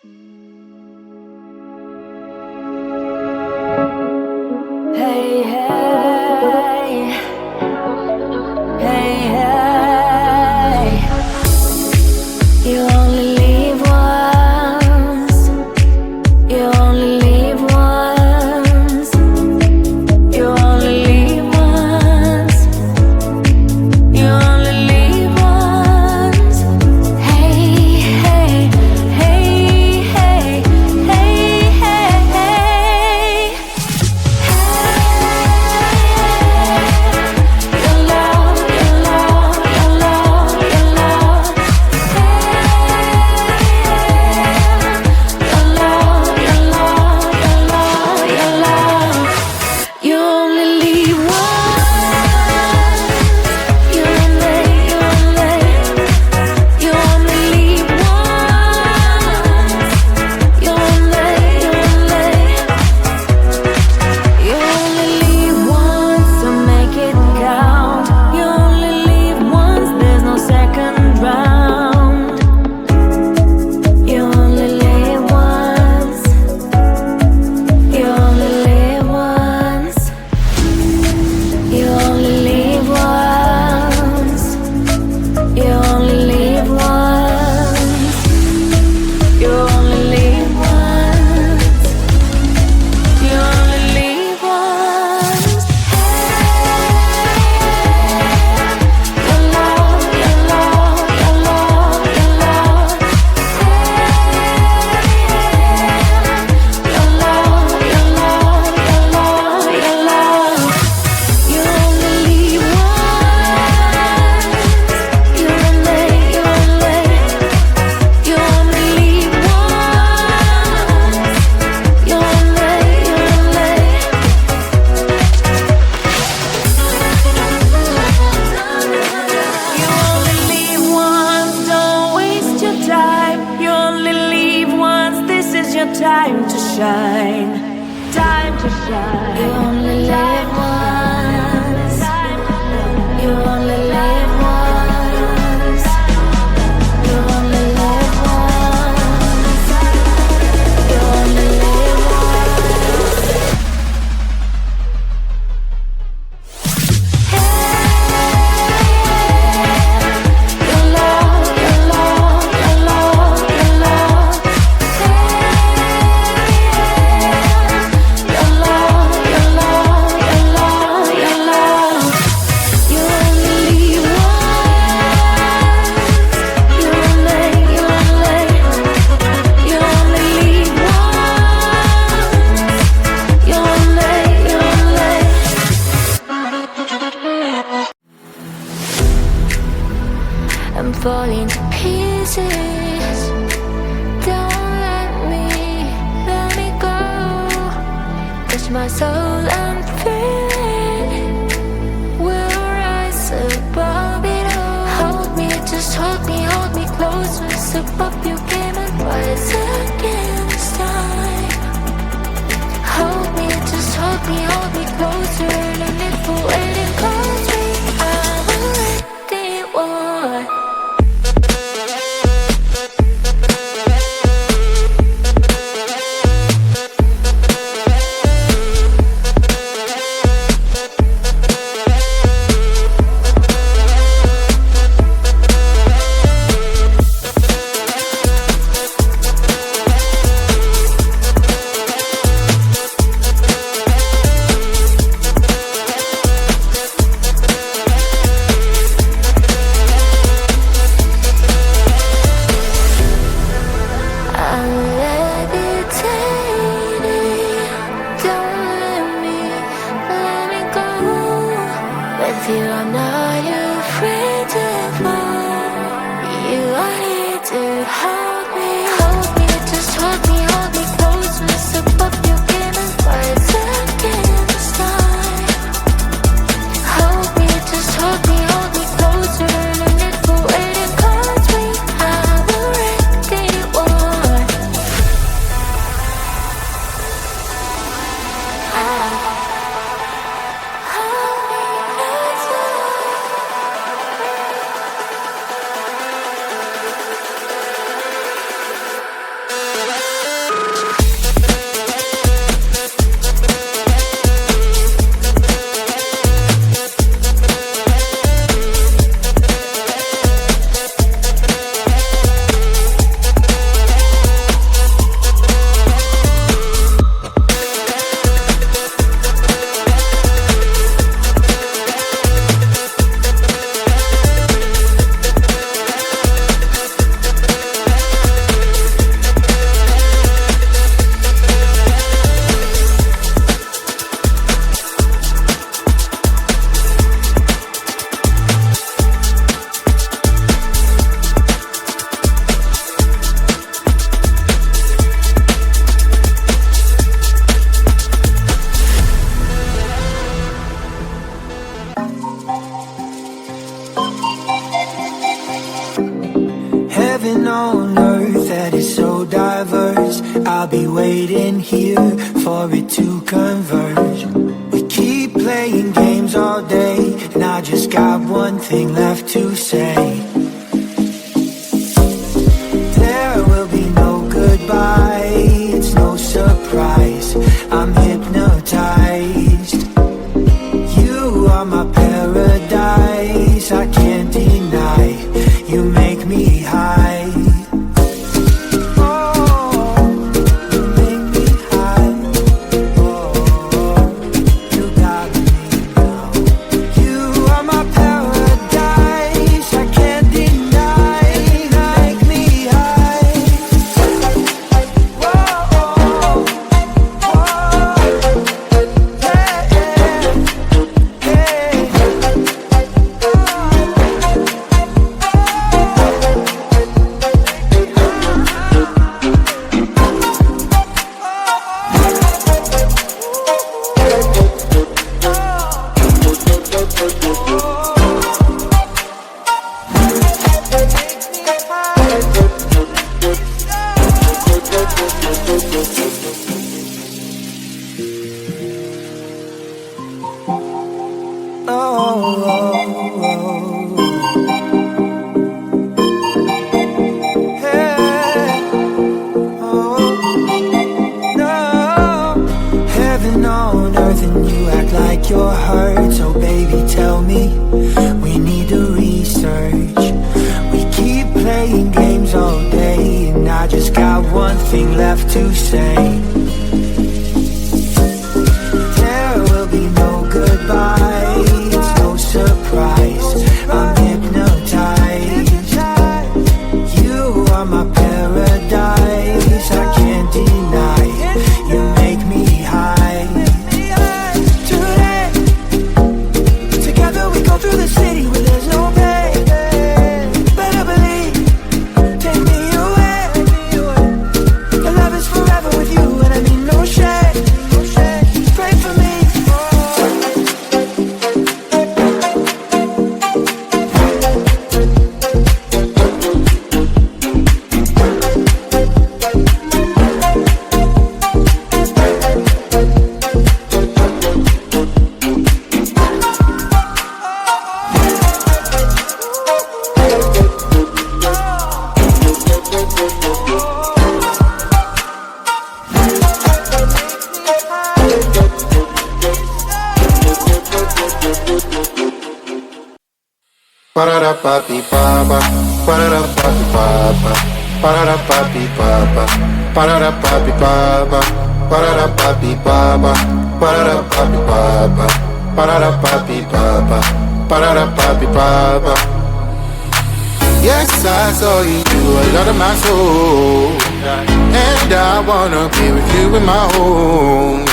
Hey, hey, hey, hey. You only live once. You only live once. You only live once. You only live once. Hey, hey, hey, hey, hey, hey, hey. Your love, your love, your love, your love. Your love, your love, your love, your love. You only live once. You only live once. You only, you only live once, so make it count. You only live once, there's no second round. You only live once. You only live once. You only live once. You only live once. You only live once. You only live once. Your love, your love, your love, your love. Your love, your love, your love, your love. You only live once. You only, you only, you only live once. You only, you only. You only live once, don't waste your time. You only live once, this is your time to shine. Time to shine. You only live once. You only live once. You only live once. You only live once. Your love, your love, your love, your love. Your love, your love, your love, your love. You only live once. You only, you only, you only live once. You only, you only. I'm falling to pieces. Don't let me go. Touch my soul and feel it. We'll rise above it all. Hold me, just hold me closer. Step up your game and rise against time. Hold me, just hold me closer. No need for waiting, 'cause we are already one. universe. I'll be waiting here for it to converge. We keep playing games all day, and I just got one thing left to say. There will be no goodbye, it's no surprise, I'm hypnotized. You are my paradise, I can't deny, you make me high. Your hurt, so baby tell me, we need to research. We keep playing games all day, and I just got one thing left to say. There will be no goodbye, it's no surprise, I'm hypnotized. You are my paradise, I can't deny, you make me high. Through the city where there's no pain, better believe, take me away. The love is forever with you, and I mean no shade. Pray for me. Parara papi papa, parara papi papa, parara papi papa, parara papi papa, parara papi papa, parara papi papa, parara papi papa, parara papi papa. Yes, I saw you do a lot of my soul, and I wanna be with you in my home.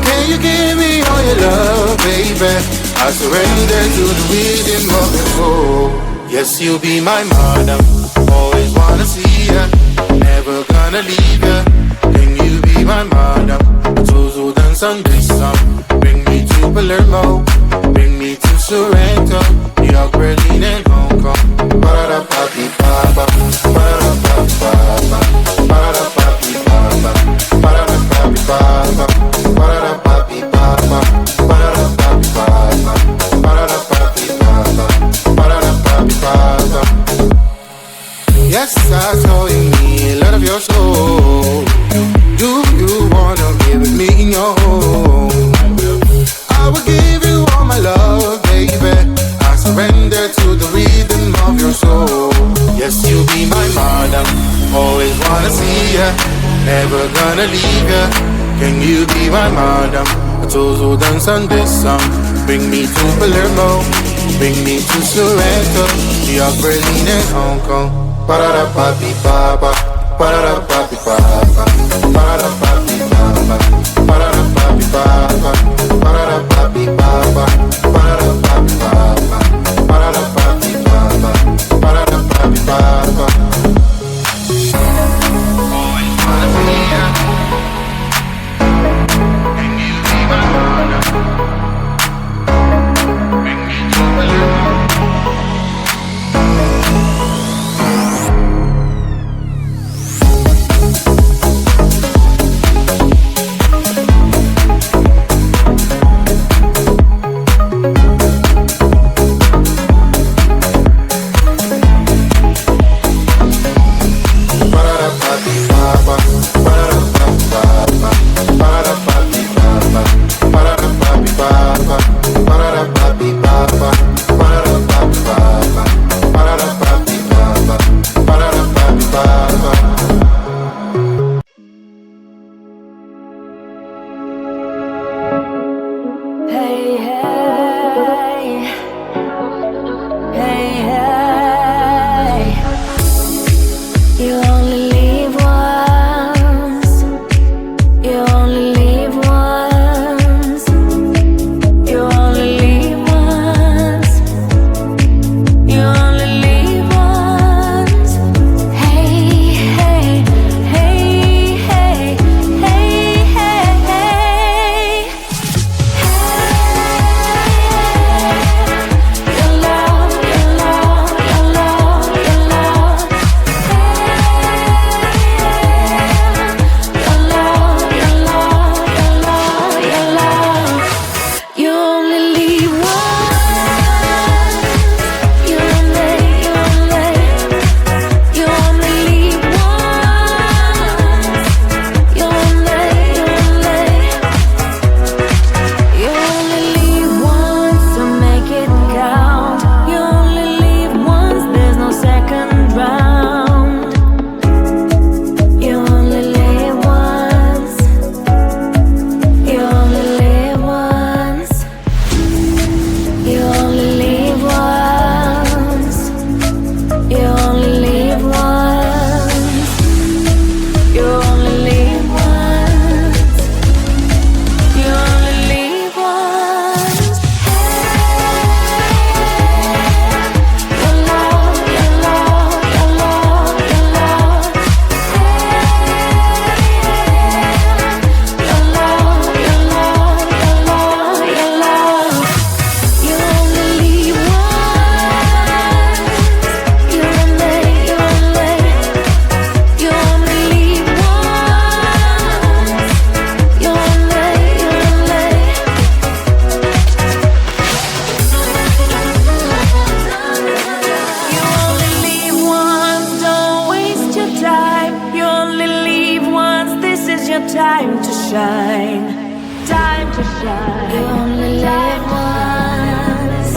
Can you give me all your love, baby? I surrender to the rhythm of your soul. Yes, you'll be my madam, always wanna see ya, never gonna leave ya. Can you be my madam? Tuzo dan Sunday sun, bring me to Palermo, bring me to Sorrento, New York, Berlin and Hong Kong. Parada papi papa, parada papi papa, parada papi papa, parada papi papa, parada papi papa, parada papi papa, parada papi papa, parada papi papa. Yes, I saw in me a lot of your soul. Do you wanna be with me in your home? I will give you all my love, baby. I surrender to the rhythm of your soul. Yes, you'll be my madam, always wanna see ya, never gonna leave ya. Can you be my madam? Tuzo dan Sunday sun, bring me to Palermo, bring me to Sorrento, New York, Berlin and Hong Kong. Parada papi papa, parada papi papa, parada papi papa, parada papi papa, parada papi papa, parada papi papa, parada papi papa, parada papi papa. Always wanna see ya. Can you be my mother? Bring me to Palermo. your time to shine. Time to shine. You only live once.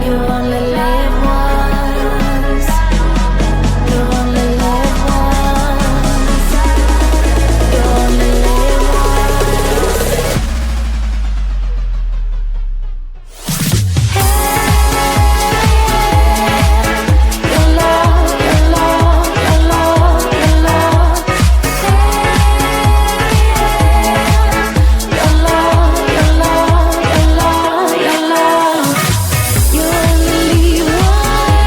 You only live once. You only live once. You only live once. Your love, your love, your love, your love. Your love, your love, your love, your love. You only live once.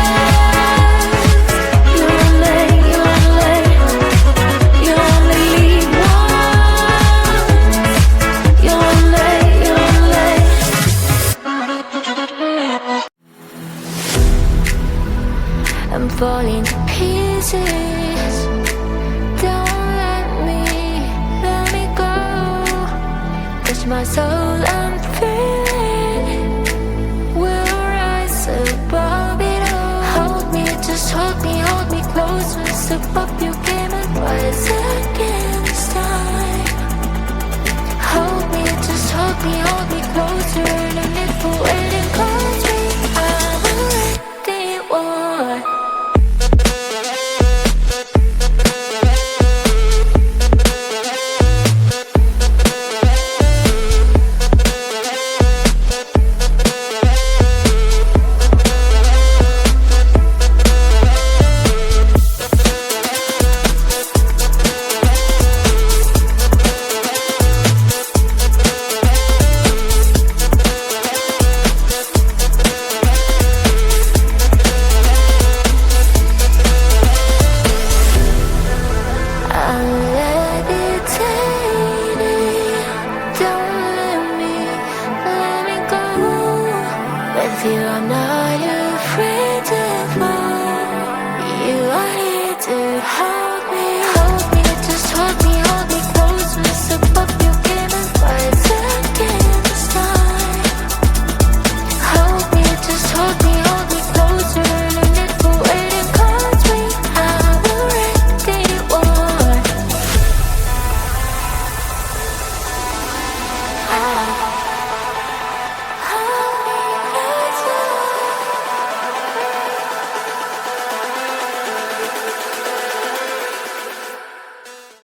You only live once. You only. I'm falling to pieces. Don't let me go. Touch my soul, I'm feeling. We'll rise above it all. Hold me, just hold me close. It's above you.